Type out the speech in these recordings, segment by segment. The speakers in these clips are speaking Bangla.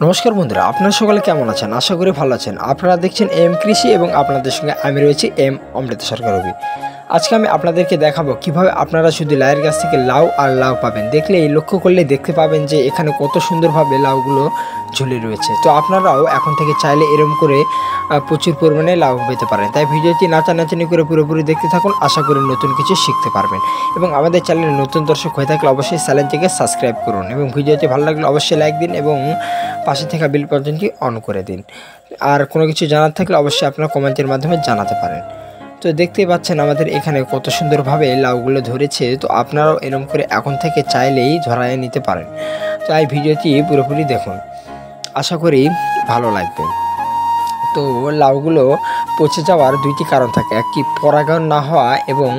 নমস্কার বন্ধুরা, আপনারা সকলে কেমন আছেন? আশা করি ভালো আছেন। আপনারা দেখছেন এম কৃষি এবং আপনাদের সঙ্গে আমি রয়েছি এম অমৃত সরকার রবি। আজকে আমি আপনাদেরকে দেখাবো কিভাবে আপনারা শুধু লাউয়ের গাছ থেকে লাউ আর লাউ পাবেন। লক্ষ্য করলে দেখতে পাবেন যে এখানে কত সুন্দরভাবে লাউগুলো ঝুলে রয়েছে। তো আপনারাও এখন থেকে চাইলে এরকম করে প্রচুর পরিমাণে লাউ পেতে পারেন। তাই ভিডিওটি নাচানাচানি করে পুরোপুরি দেখতে থাকুন। আশা করি নতুন কিছু শিখতে পারবেন এবং আমাদের চ্যানেলে নতুন দর্শক হয়ে থাকলে অবশ্যই চ্যানেলটিকে সাবস্ক্রাইব করুন এবং ভিডিওটি ভালো লাগলে অবশ্যই লাইক দিন এবং পাশে থাকা বেল বাটনটি অন করে দিন। আর কোনো কিছু জানার থাকলে অবশ্যই আপনারা কমেন্টের মাধ্যমে জানাতে পারেন। তো দেখতেই পাচ্ছেন আমাদের এখানে কত সুন্দরভাবে লাউগুলো ধরেছে। তো আপনারাও এরকম করে এখন থেকে চাইলেই ধরায় নিতে পারেন। তো এই ভিডিওটি পুরোপুরি দেখুন, আশা করি ভালো লাগবে। তো লাউগুলো পচে যাওয়ার দুইটি কারণ থাকে, একটি পরাগায়ন না হওয়া এবং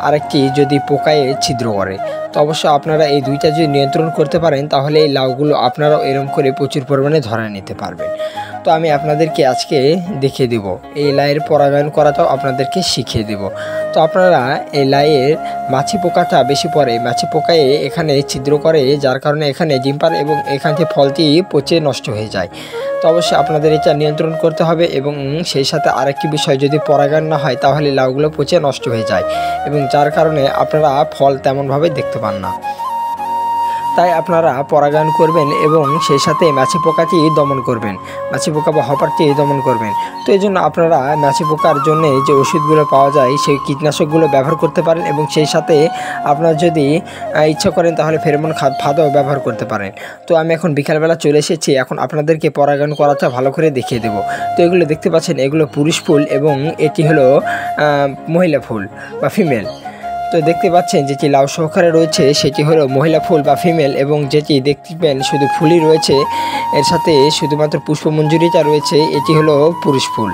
আরেকটি যদি পোকায় ছিদ্র করে। তো অবশ্যই আপনারা এই দুইটা যদি নিয়ন্ত্রণ করতে পারেন তাহলে এই লাউগুলো আপনারাও এরকম করে প্রচুর পরিমাণে ধরে নিতে পারবেন। তো আমি আপনাদেরকে আজকে দেখিয়ে দেব, এই লাইয়ের পরাগায়ন করাটাও আপনাদেরকে শিখিয়ে দেব। তো আপনারা এই লাইয়ের মাছি পোকাটা বেশি পড়ে, মাছি পোকায় এখানে ছিদ্র করে, যার কারণে এখানে ডিম পাড়ে এবং এখান থেকে ফলটি পচে নষ্ট হয়ে যায়। তো অবশ্যই আপনাদের এটা নিয়ন্ত্রণ করতে হবে এবং সেই সাথে আরেকটি বিষয়, যদি পরাগায়ন না হয় তাহলে লাউগুলো পচে নষ্ট হয়ে যায় এবং যার কারণে আপনারা ফল তেমনভাবে দেখতে পান না। তাই আপনারা পরাগায়ন করবেন এবং সেই সাথে মাছি পোকাটি দমন করবেন, মাছি পোকা বা হপারটি দমন করবেন। তো এই জন্য আপনারা মাছি পোকার জন্য যে ওষুধগুলো পাওয়া যায় সেই কীটনাশকগুলো ব্যবহার করতে পারেন এবং সেই সাথে আপনারা যদি ইচ্ছা করেন তাহলে ফেরোমন ফাঁদও ব্যবহার করতে পারেন। তো আমি এখন বিকালবেলা চলে এসেছি, এখন আপনাদেরকে পরাগায়ন করাটা ভালো করে দেখিয়ে দেব। তো এগুলো দেখতে পাচ্ছেন, এগুলো পুরুষ ফুল এবং এটি হলো মহিলা ফুল বা ফিমেল। তো দেখতে পাচ্ছেন যেটি লাউ সহকারে রয়েছে সেটি হলো মহিলা ফুল বা ফিমেল এবং যেটি দেখবেন শুধু ফুলই রয়েছে, এর সাথে শুধুমাত্র পুষ্পমঞ্জুরিটা রয়েছে, এটি হলো পুরুষ ফুল।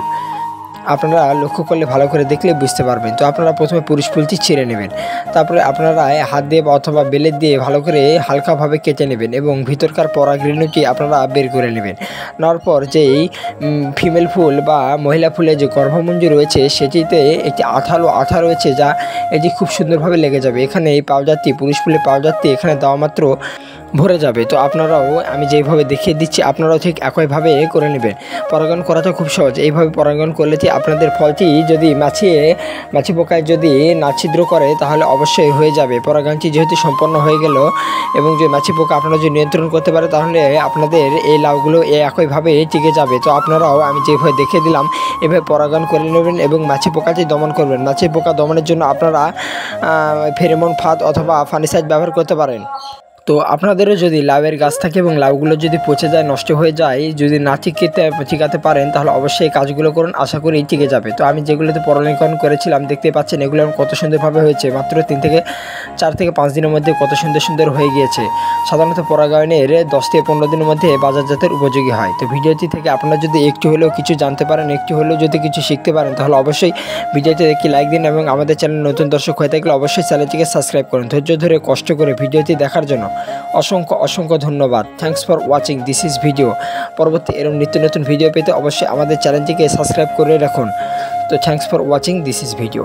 আপনারা লক্ষ্য করলে ভালো করে দেখলে বুঝতে পারবেন। তো আপনারা প্রথমে পুরুষ ফুলটি ছিঁড়ে নেবেন, তারপরে আপনারা হাত দিয়ে অথবা বেলেট দিয়ে ভালো করে হালকাভাবে কেটে নেবেন এবং ভিতরকার পরাগরেণুটি আপনারা বের করে নেবেন। নেওয়ার পর যেই ফিমেল ফুল বা মহিলা ফুলের যে গর্ভমঞ্জু রয়েছে সেটিতে একটি আঠালো আঠা রয়েছে, যা এটি খুব সুন্দরভাবে লেগে যাবে। এখানে এই পাউডারটি, পুরুষ ফুলের পাউডারটি এখানে দেওয়া মাত্র ভরে যাবে। তো আপনারাও আমি যেইভাবে দেখিয়ে দিচ্ছি আপনারাও ঠিক একইভাবে করে নেবেন। পরাগায়ন করাটা খুব সহজ। এইভাবে পরাগায়ন করলে যে আপনাদের ফলটি যদি মাছি পোকায় যদি না ছিদ্র করে তাহলে অবশ্যই হয়ে যাবে। পরাগায়নটি যেহেতু সম্পন্ন হয়ে গেল এবং যে মাছি পোকা আপনারা যদি নিয়ন্ত্রণ করতে পারে তাহলে আপনাদের এই লাউগুলো একইভাবে টিকে যাবে। তো আপনারাও আমি যেভাবে দেখিয়ে দিলাম এভাবে পরাগায়ন করে নেবেন এবং মাছি পোকাটি দমন করবেন। মাছি পোকা দমনের জন্য আপনারা ফেরোমন ফাঁদ অথবা ফানিসাইড ব্যবহার করতে পারেন। তো আপনাদেরও যদি লাউয়ের গাছ থাকে এবং লাউগুলো যদি পচে যায়, নষ্ট হয়ে যায়, যদি না ঠিকাতে পারেন তাহলে অবশ্যই এই কাজগুলো করুন, আশা করি টিকে যাবে। তো আমি যেগুলোতে পরাগায়ন করেছিলাম দেখতে পাচ্ছেন এগুলো কত সুন্দরভাবে হয়েছে, মাত্র 4 থেকে 5 দিনের মধ্যে কত সুন্দর হয়ে গিয়েছে। সাধারণত পরাগায়নের 10 থেকে 15 দিনের মধ্যে বাজারজাতের উপযোগী হয়। তো ভিডিওটি থেকে আপনারা যদি একটু হলেও কিছু জানতে পারেন, একটু হলেও যদি কিছু শিখতে পারেন তাহলে অবশ্যই ভিডিওটি একটি লাইক দিন এবং আমাদের চ্যানেল নতুন দর্শক হয়ে থাকলে অবশ্যই চ্যানেলটিকে সাবস্ক্রাইব করুন। ধৈর্য ধরে কষ্ট করে ভিডিওটি দেখার জন্য অসংখ্য ধন্যবাদ। Thanks for watching this is video. পরবর্তী এরকম নিত্য নতুন ভিডিও পেতে অবশ্যই আমাদের চ্যানেলটিকে সাবস্ক্রাইব করে রাখুন। তো thanks for watching this is video.